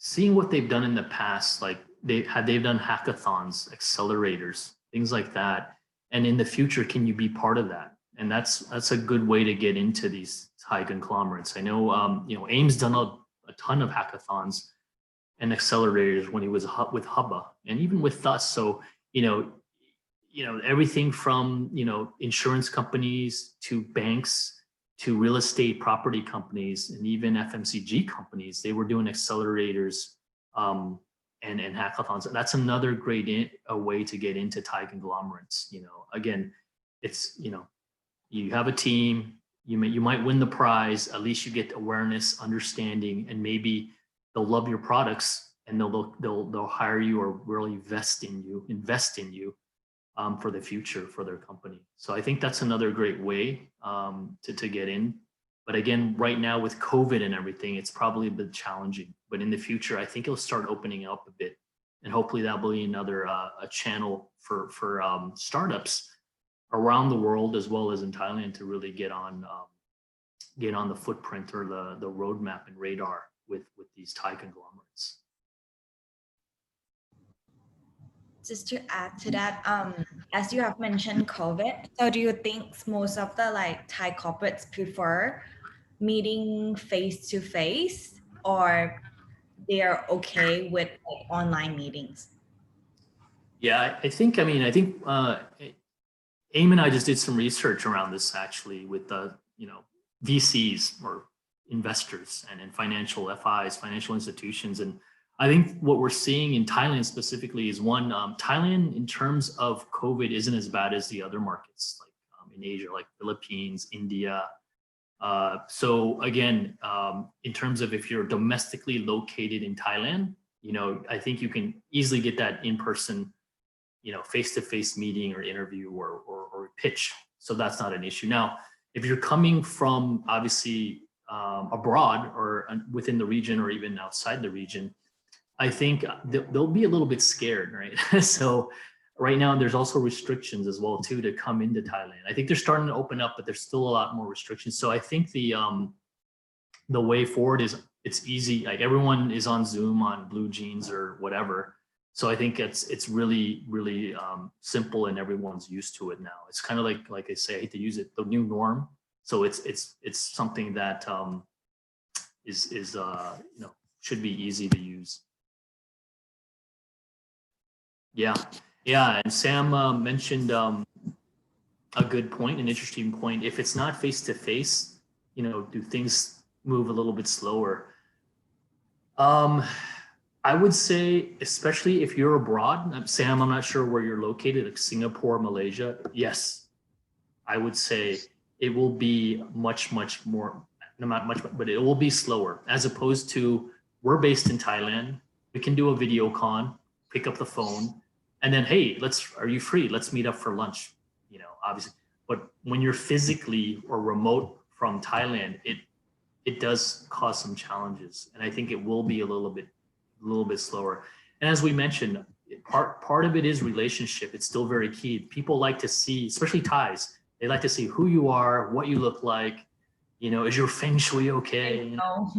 seeing what they've done in the past, like they've done hackathons, accelerators, things like that. And in the future, can you be part of that? And that's a good way to get into these Thai conglomerates. I know, AIM's done a ton of hackathons and accelerators when he was with Hubba and even with us. So, everything from, insurance companies to banks to real estate property companies and even FMCG companies, they were doing accelerators and hackathons. That's another great way to get into Thai conglomerates. Again, it's, you have a team, you might win the prize, at least you get awareness, understanding, and maybe they'll love your products and they'll hire you or really invest in you for the future for their company. So I think that's another great way to get in. But again, right now with COVID and everything, it's probably a bit challenging. But in the future, I think it'll start opening up a bit, and hopefully that'll be another a channel for startups around the world as well as in Thailand to really get on the footprint or the roadmap and radar with these Thai conglomerates. Just to add to that, as you have mentioned COVID, so do you think most of the Thai corporates prefer meeting face to face, or they are okay with online meetings? Yeah, I think AIM and I just did some research around this actually with the VCs or investors and financial FIs, financial institutions. And I think what we're seeing in Thailand specifically is one, Thailand in terms of COVID isn't as bad as the other markets like in Asia, like Philippines, India. So again, in terms of if you're domestically located in Thailand, I think you can easily get that in-person, face-to-face meeting or interview or pitch. So that's not an issue. Now, if you're coming from obviously abroad or within the region or even outside the region, I think they'll be a little bit scared, right? So right now there's also restrictions as well too to come into Thailand. I think they're starting to open up, but there's still a lot more restrictions. So I think the way forward is it's easy. Like everyone is on Zoom, on Blue Jeans or whatever. So I think it's really, really simple and everyone's used to it now. It's kind of like I say, I hate to use it, the new norm. So it's something that is should be easy to use. Yeah, and Sam mentioned a good point, an interesting point. If it's not face to face, do things move a little bit slower? I would say, especially if you're abroad, Sam, I'm not sure where you're located, like Singapore, Malaysia. Yes, I would say it will be much more, not much, but it will be slower as opposed to we're based in Thailand. We can do a video con, pick up the phone, and then, hey, are you free? Let's meet up for lunch, obviously. But when you're physically or remote from Thailand, it does cause some challenges. And I think it will be a little bit slower. And as we mentioned, part of it is relationship. It's still very key. People like to see, especially Thais, they like to see who you are, what you look like, is your feng shui okay? All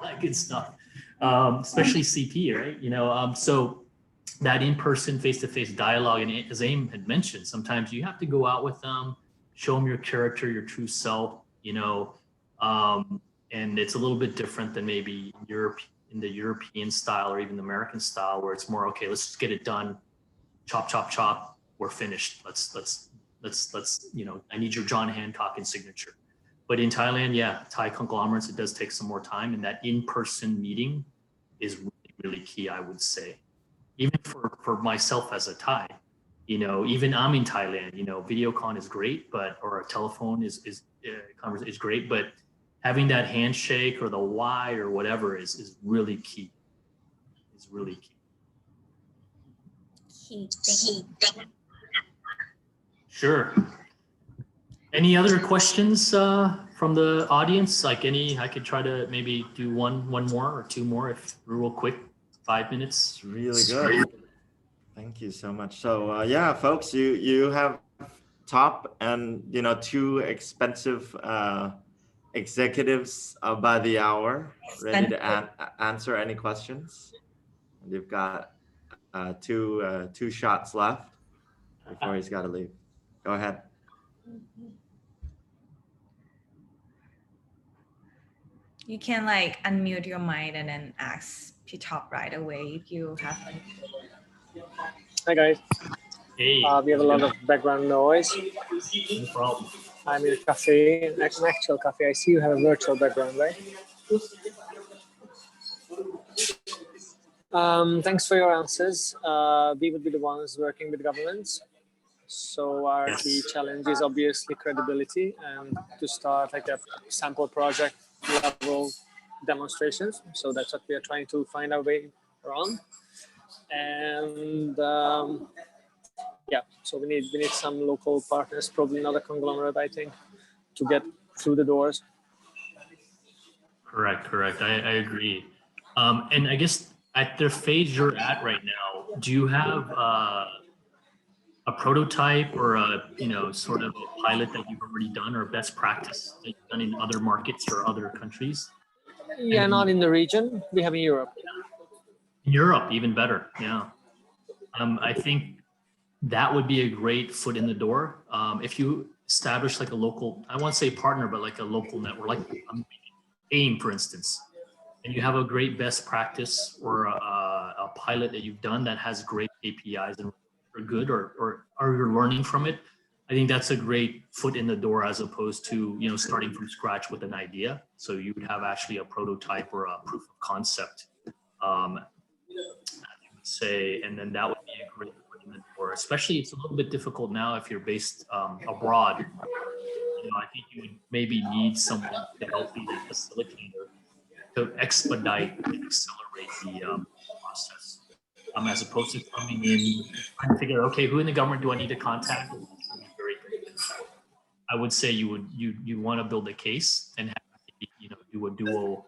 that good stuff. Especially CP, right? So that in-person face-to-face dialogue, and as AIM had mentioned, sometimes you have to go out with them, show them your character, your true self, and it's a little bit different than maybe in the European style or even the American style, where it's more, okay, let's just get it done, chop, chop, chop, we're finished. Let's I need your John Hancock and signature. But in Thailand, yeah, Thai conglomerates, it does take some more time, and that in-person meeting is really, really key, I would say. Even for myself as a Thai, you know, even I'm in Thailand, you know, video con is great, but, or a telephone is great, but having that handshake or the why or whatever is really key. Is really key. Thank you. Sure. Any other questions from the audience? Like I could try to maybe do one more or two more if real quick, 5 minutes. It's really good. Thank you so much. So yeah, folks, you have Top and, you know, two expensive executives by the hour ready to answer any questions. And you've got two shots left before he's got to leave. Go ahead. You can like unmute your mic and then ask Top right away if you have any. Hi guys. Hey. We have a lot of background noise. No problem. I'm in a cafe, an actual cafe. I see you have a virtual background, right? Thanks for your answers. We would be the ones working with governments. So our key challenge is obviously credibility and to start like a sample project level demonstrations. So that's what we are trying to find our way around. And yeah, so we need some local partners, probably not a conglomerate, I think, to get through the doors. Correct. I agree. And I guess at the phase you're at right now, do you have a prototype or a, you know, sort of a pilot that you've already done or best practice that you've done in other markets or other countries? Yeah, not in the region. We have in Europe. In Europe, even better. Yeah. I think that would be a great foot in the door. If you establish like a local, I won't say partner, but like a local network, like AIM, for instance, and you have a great best practice or a pilot that you've done that has great APIs and are good or you're learning from it, I think that's a great foot in the door as opposed to, you know, starting from scratch with an idea. So you would have actually a prototype or a proof of concept, I would say, and then that would be a great foot in the door. Especially, it's a little bit difficult now if you're based abroad. You know, I think you would maybe need someone to help be the facilitator to expedite and accelerate the process. As opposed to coming in trying to figure out, okay, who in the government do I need to contact? I would say you want to build a case and have, you know, do a dual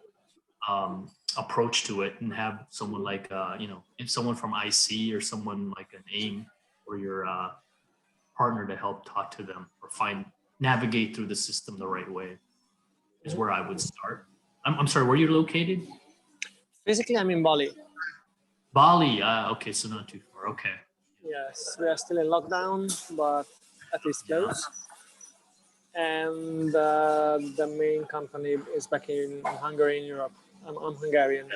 approach to it and have someone like you know, if someone from IC or someone like an AIM or your partner to help talk to them or navigate through the system the right way is where I would start. I'm sorry, where are you located? Physically, I'm in Bali. Bali, okay, so not too far, okay. Yes, we are still in lockdown, but at least close. And the main company is back in Hungary, in Europe. I'm Hungarian.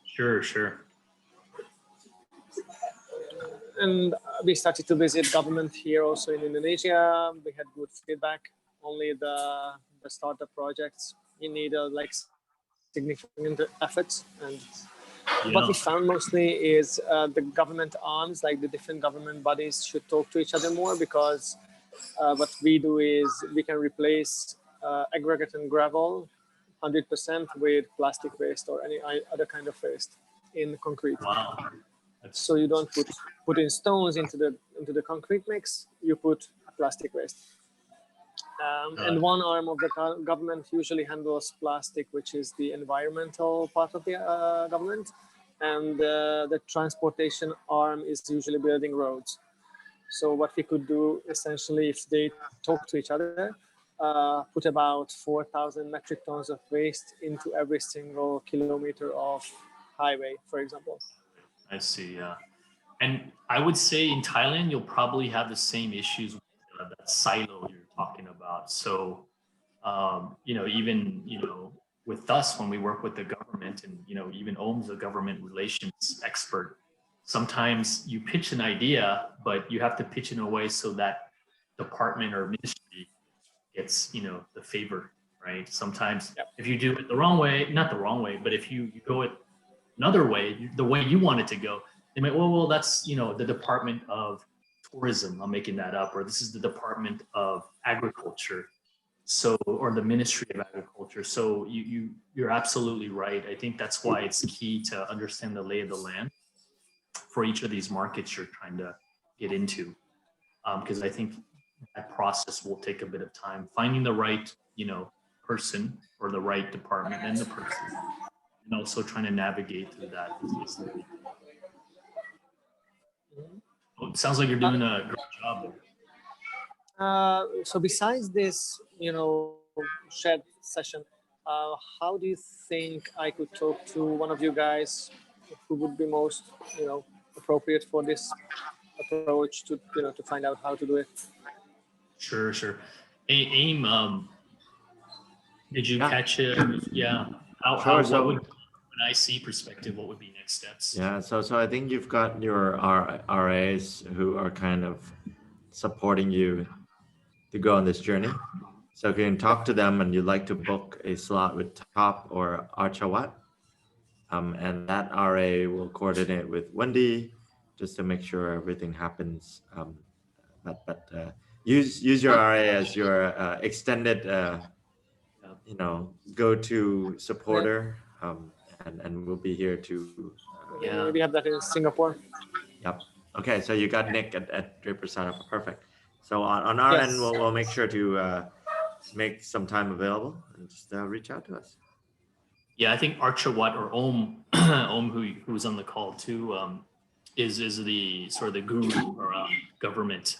Sure. And we started to visit government here also in Indonesia. We had good feedback. Only the startup projects, you need like significant efforts. And what we found mostly is the government arms, like the different government bodies should talk to each other more, because what we do is we can replace aggregate and gravel 100% with plastic waste or any other kind of waste in concrete. Wow. So you don't put in stones into the concrete mix, you put plastic waste. And one arm of the government usually handles plastic, which is the environmental part of the government. And the transportation arm is usually building roads. So what we could do essentially, if they talk to each other, put about 4,000 metric tons of waste into every single kilometer of highway, for example. I see, yeah. And I would say in Thailand, you'll probably have the same issues with that silo you're talking about. So, you know, even, you know, with us, when we work with the government and, you know, even Om's a government relations expert, sometimes you pitch an idea, but you have to pitch in a way so that department or ministry gets, you know, the favor right? Sometimes Yep. if you do it the wrong way, not the wrong way, but if you go it another way, the way you want it to go, they might, well, that's, the Department of Tourism, I'm making that up, or this is the Department of Agriculture. So, or the Ministry of Agriculture. So you're absolutely right. I think that's why it's key to understand the lay of the land for each of these markets you're trying to get into. Because I think that process will take a bit of time. Finding the right, person or the right department and the person, and also trying to navigate through that is the key. Well, it sounds like you're doing a great job there. So besides this, shared session, how do you think I could talk to one of you guys who would be most, appropriate for this approach to, to find out how to do it? Sure. AIM, did you Yeah. catch it? Yeah. Sure, What would, an IC perspective, what would be next steps? Yeah, so I think you've got your RAs who are kind of supporting you to go on this journey. So if you can talk to them and you'd like to book a slot with Top or Archawat, and that RA will coordinate with Wendy just to make sure everything happens. But use your RA as your extended, go-to supporter, and we'll be here to. Yeah. We have that in Singapore. Yep. Okay, so you got Nick at Draper Startup. Perfect. So on our Yes. end, we'll make sure to make some time available and just reach out to us. Yeah, I think Archawat or Om, Om who's on the call too, is the sort of the guru or government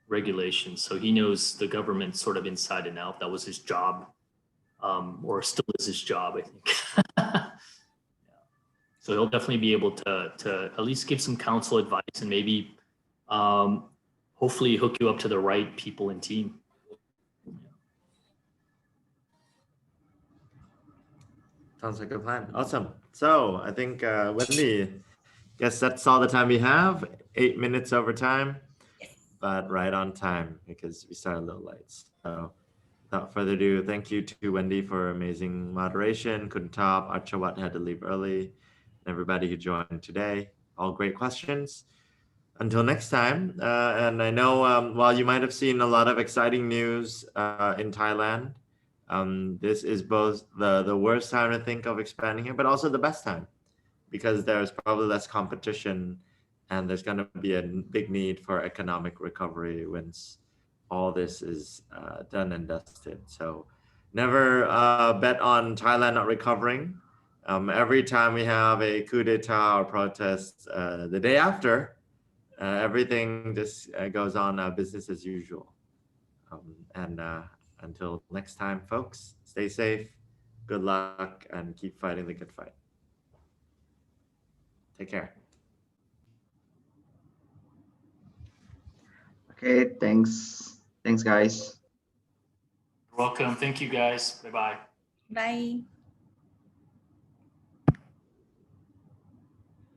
regulations. So he knows the government sort of inside and out. That was his job, or still is his job, I think. Yeah. So he'll definitely be able to at least give some counsel, advice, and maybe hopefully hook you up to the right people and team. Sounds like a plan. Awesome. So I think Wendy, guess that's all the time we have. 8 minutes over time, but right on time because we started a little late. So without further ado, thank you to Wendy for amazing moderation. Couldn't top. Archawat had to leave early. Everybody who joined today, all great questions. Until next time, and I know while you might have seen a lot of exciting news in Thailand, this is both the worst time to think of expanding here, but also the best time because there's probably less competition and there's going to be a big need for economic recovery once all this is done and dusted. So never bet on Thailand not recovering. Every time we have a coup d'etat or protest, the day after, everything just goes on business as usual. And until next time, folks, stay safe, good luck, and keep fighting the good fight. Take care. Okay, thanks. Thanks, guys. You're welcome. Thank you, guys. Bye-bye. Bye.